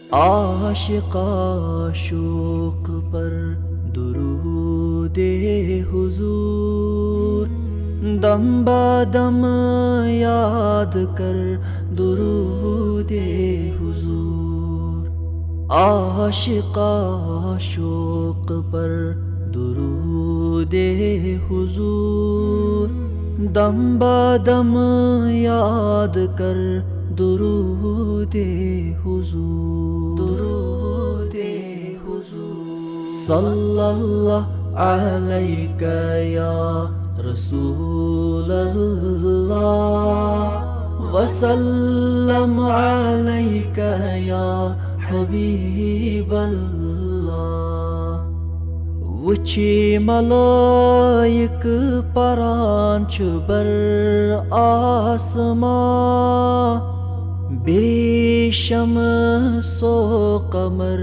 आशिका शौक पर दुरूदे हुजूर, दम बदम याद कर दुरूदे हुजूर। आशिका शौक पर दुरूदे हुजूर, दम बदम याद कर दुरूदे हुजूर, दुरूदे हुजूर। सल्लल्लाहु अलैका या रसूल अल्लाह, वसल्लम अलैका या हबीब अल्लाह। वुची मलाइक परान च बर आसमां, बेशम सो कमर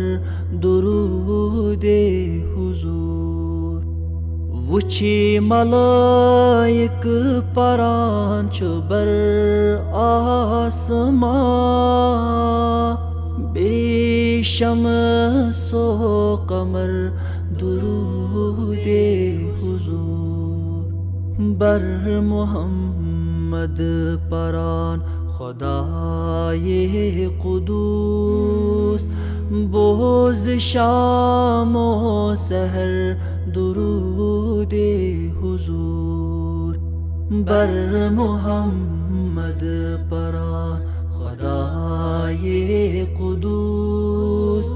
दुरूदे हुजूर। वुची मलाइक परान च बर आसमां, बेशम सो कमर दुरूदे हुजूर। बर मोहम्मद परान खुदाए कुदूस, बोझ शामो सहर दुरूदे हुजूर। बर मोहम्मद परान खुदाए कुदूस,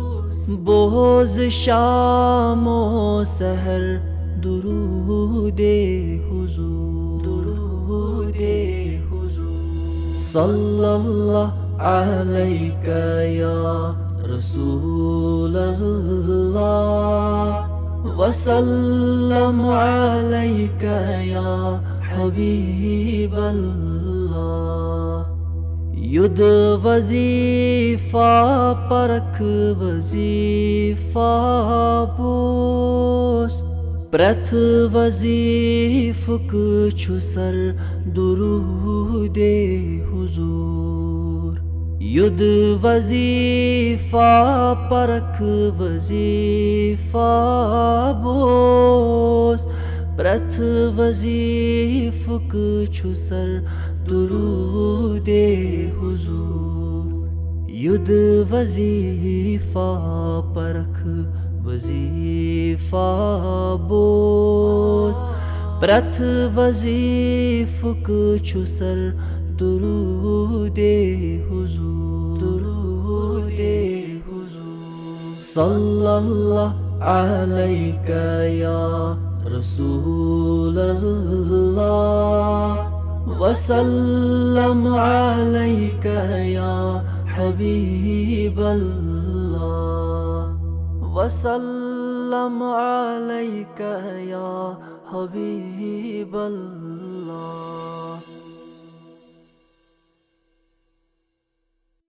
बोझ शामो सहर दुरूदे हुजूर, दुरूदे हुजूर। सल्लल्लाहु अलैका या रसूल अल्लाह, वसल्लम अलैका या हबीब अल्लाह। युद्ध वजीफा परख वजीफा बोस, प्रथ वजीफ कुछु सर दुरूदे हुजूर। युद्ध वजीफा परख वजीफा बोस, प्रथ वजीफ कुछु सर दुरूदे हुजूर। युद्ध वजीफा परख वजीफा बोस, प्रथ वजीफ कुछु सर दुरूदे हुजूर, दुरूदे हुजूर। सल्लल्लाहु अलैका या रसूल अल्लाह, वसल्लम अलैका या हबीब अल्लाह, वसल्लम अलैका या हबीब अल्लाह।